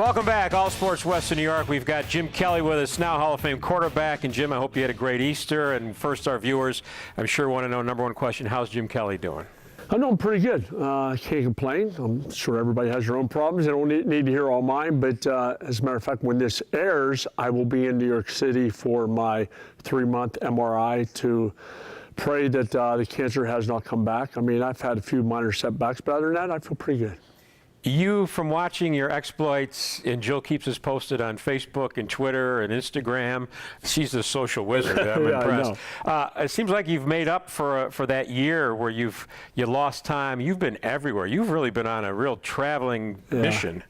Welcome back, All Sports Western New York. We've got Jim Kelly with us now, Hall of Fame quarterback. And Jim, I hope you had a great Easter. And first, our viewers, I'm sure want to know, number one question, how's Jim Kelly doing? I'm doing pretty good. Can't complain. I'm sure everybody has their own problems. I don't need to hear all mine. But as a matter of fact, when this airs, I will be in New York City for my 3-month MRI to pray that the cancer has not come back. I mean, I've had a few minor setbacks, but other than that, I feel pretty good. You, from watching your exploits, and Jill keeps us posted on Facebook and Twitter and Instagram. She's the social wizard. I'm impressed. It seems like you've made up for that year where you lost time. You've been everywhere. You've really been on a real traveling mission.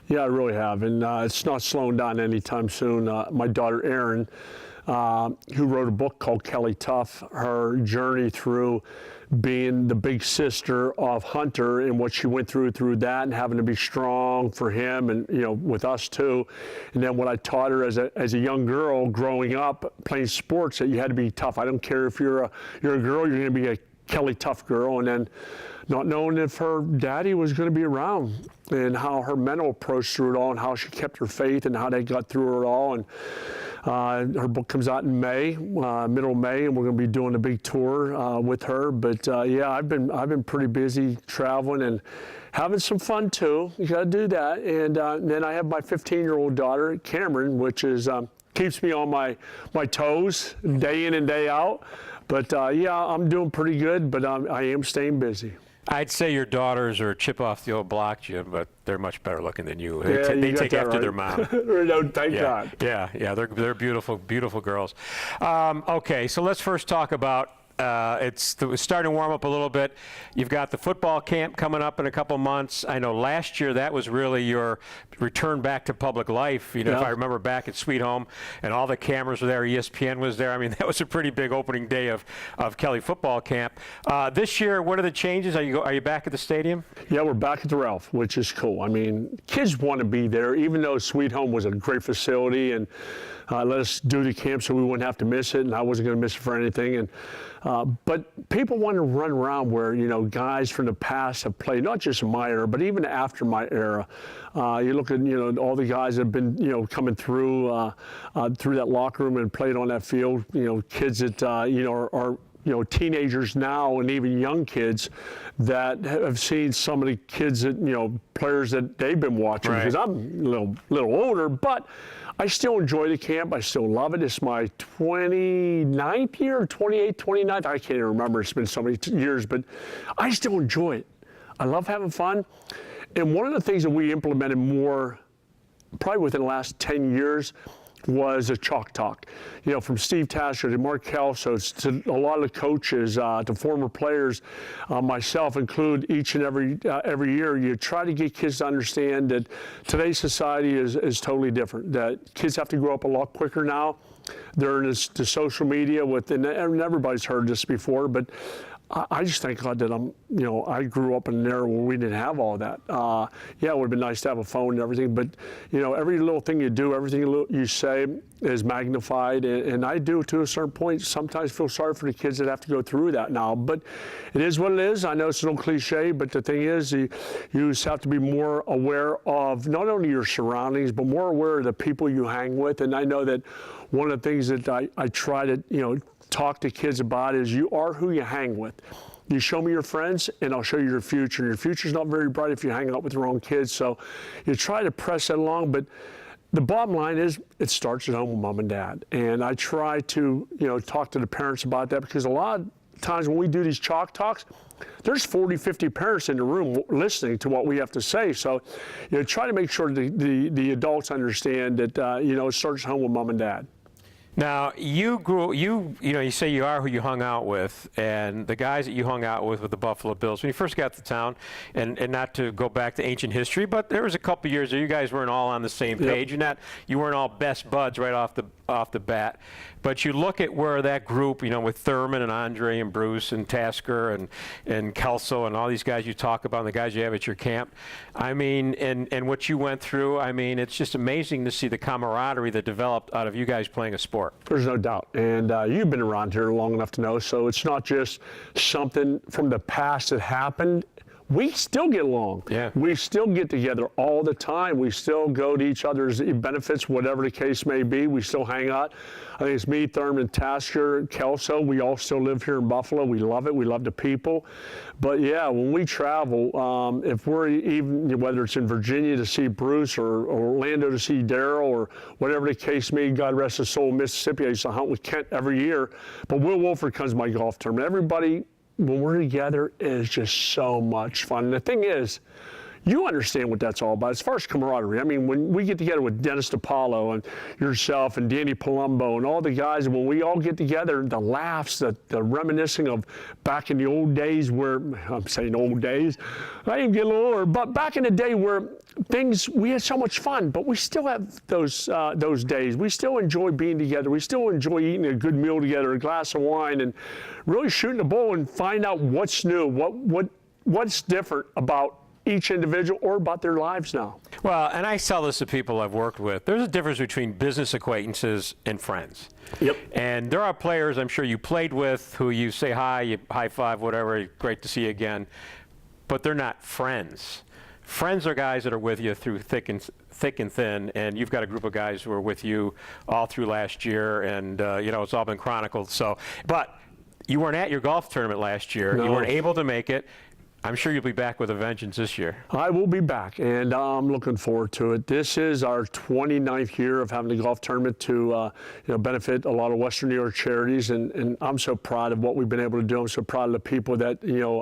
Yeah, I really have, and it's not slowing down anytime soon. My daughter, Erin, who wrote a book called Kelly Tough, her journey through being the big sister of Hunter and what she went through that and having to be strong for him and, you know, with us too. And then what I taught her as a young girl growing up playing sports, that you had to be tough. I don't care if you're a girl, you're going to be a Kelly Tough girl. And then not knowing if her daddy was going to be around and how her mental approach through it all and how she kept her faith and how they got through it all. And her book comes out in May, middle of May, and we're going to be doing a big tour with her. But yeah, I've been pretty busy traveling and having some fun too. You got to do that. And then I have my 15-year-old daughter, Cameron, which is keeps me on my toes day in and day out. But yeah, I'm doing pretty good, but I am staying busy. I'd say your daughters are a chip off the old block, Jim, but they're much better looking than you. Yeah, they take after their mom. No, thank God. Yeah, they're beautiful, beautiful girls. Okay, so let's first talk about it's starting to warm up a little bit. You've got the football camp coming up in a couple months. I know last year that was really your return back to public life. You know, if I remember back at Sweet Home and all the cameras were there, ESPN was there. I mean, that was a pretty big opening day of Kelly football camp. This year, what are the changes? Are you back at the stadium? Yeah, we're back at the Ralph, which is cool. I mean, kids want to be there, even though Sweet Home was a great facility and let us do the camp so we wouldn't have to miss it, and I wasn't going to miss it for anything. And but people want to run around where, you know, guys from the past have played, not just in my era, but even after my era. You look at, you know, all the guys that have been, you know, coming through that locker room and played on that field. You know, kids that you know are you know, teenagers now and even young kids that have seen some of the kids that, you know, players that they've been watching. Right. Because I'm a little older, but I still enjoy the camp. I still love it. It's my 29th year, 28th, 29th. I can't even remember. It's been so many years, but I still enjoy it. I love having fun. And one of the things that we implemented more, probably within the last 10 years, was a chalk talk. You know, from Steve Tasker to Mark Kelso to a lot of the coaches, to former players, myself include, each and every year, you try to get kids to understand that today's society is totally different, that kids have to grow up a lot quicker now. They're in the social media and everybody's heard this before, but I just thank God that you know, I grew up in an era where we didn't have all that. Yeah, it would have been nice to have a phone and everything, but, you know, every little thing you do, everything you say is magnified, and I do, to a certain point, sometimes feel sorry for the kids that have to go through that now, but it is what it is. I know it's a little cliche, but the thing is, you just have to be more aware of not only your surroundings, but more aware of the people you hang with, and I know that one of the things that I try to, you know, talk to kids about is you are who you hang with. You show me your friends, and I'll show you your future. Your future's not very bright if you hang out with the wrong kids, so you try to press that along, but the bottom line is it starts at home with mom and dad. And I try to, you know, talk to the parents about that, because a lot of times when we do these chalk talks, there's 40, 50 parents in the room listening to what we have to say. So, you know, try to make sure the adults understand that, you know, it starts at home with mom and dad. Now, you know, you say you are who you hung out with, and the guys that you hung out with the Buffalo Bills, when you first got to town, and not to go back to ancient history, but there was a couple years where you guys weren't all on the same page. You weren't all best buds right off the bat. But you look at where that group, you know, with Thurman and Andre and Bruce and Tasker and Kelso and all these guys you talk about, and the guys you have at your camp, I mean, and what you went through, I mean, it's just amazing to see the camaraderie that developed out of you guys playing a sport. There's no doubt. And you've been around here long enough to know, so it's not just something from the past that happened. we still get along. Yeah. We still get together all the time. We still go to each other's benefits, whatever the case may be. We still hang out. I think it's me, Thurman, Tasker, Kelso. We all still live here in Buffalo. We love it. We love the people. But yeah, when we travel, if we're even, whether it's in Virginia to see Bruce or Orlando to see Daryl or whatever the case may be, God rest his soul, Mississippi, I used to hunt with Kent every year. But Will Wolford comes to my golf tournament. Everybody, when we're together, is just so much fun. And the thing is, you understand what that's all about as far as camaraderie. I mean, when we get together with Dennis DiPaolo and yourself and Danny Palumbo and all the guys, when we all get together, the laughs, the reminiscing of back in the old days where, I'm saying old days, I ain't getting a little older, but back in the day where we had so much fun, but we still have those days. We still enjoy being together. We still enjoy eating a good meal together, a glass of wine, and really shooting the bull and find out what's new, what's different about each individual or about their lives now. Well, and I tell this to people I've worked with. There's a difference between business acquaintances and friends. Yep. And there are players I'm sure you played with who you say hi, you high five, whatever, great to see you again, but they're not friends. Friends are guys that are with you through thick and thin, and you've got a group of guys who are with you all through last year, and it's all been chronicled. So, but you weren't at your golf tournament last year. No. You weren't able to make it. I'm sure you'll be back with a vengeance this year. I will be back, and I'm looking forward to it. This is our 29th year of having the golf tournament to benefit a lot of Western New York charities, and I'm so proud of what we've been able to do. I'm so proud of the people that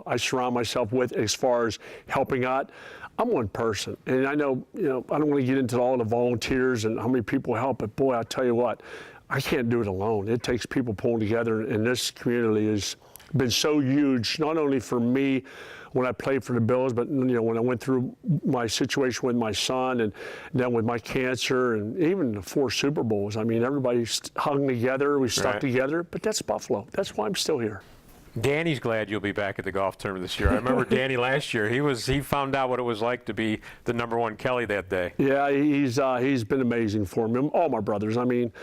I surround myself with as far as helping out. I'm one person, and I know I don't want to get into all the volunteers and how many people help, but boy, I tell you what, I can't do it alone. It takes people pulling together, and this community has been so huge, not only for me when I played for the Bills, but when I went through my situation with my son and then with my cancer and even the 4 Super Bowls. I mean, everybody hung together, we stuck together, but that's Buffalo. That's why I'm still here. Danny's glad you'll be back at the golf tournament this year. I remember Danny last year. He found out what it was like to be the #1 Kelly that day. Yeah, he's been amazing for me. All my brothers. I mean,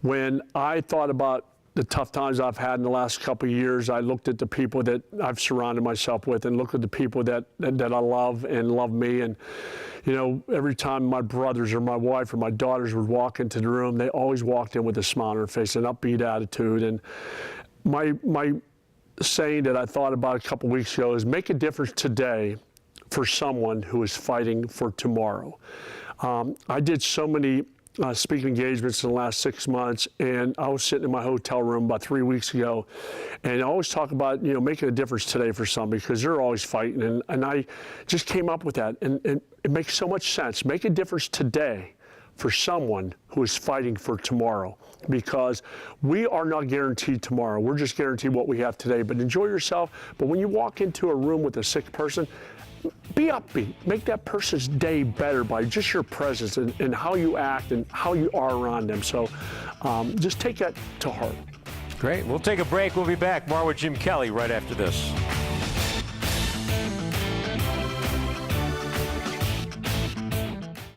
when I thought about the tough times I've had in the last couple of years, I looked at the people that I've surrounded myself with and looked at the people that I love and love me. And, every time my brothers or my wife or my daughters would walk into the room, they always walked in with a smile on their face, an upbeat attitude. And my saying that I thought about a couple of weeks ago is make a difference today for someone who is fighting for tomorrow. I did so many speaking engagements in the last 6 months, and I was sitting in my hotel room about 3 weeks ago, and I always talk about making a difference today for somebody because they're always fighting, and I just came up with that, and it makes so much sense. Make a difference today for someone who is fighting for tomorrow, because we are not guaranteed tomorrow. We're just guaranteed what we have today. But enjoy yourself. But when you walk into a room with a sick person, be upbeat. Make that person's day better by just your presence and how you act and how you are around them. So just take that to heart. Great. We'll take a break. We'll be back. More with Jim Kelly right after this.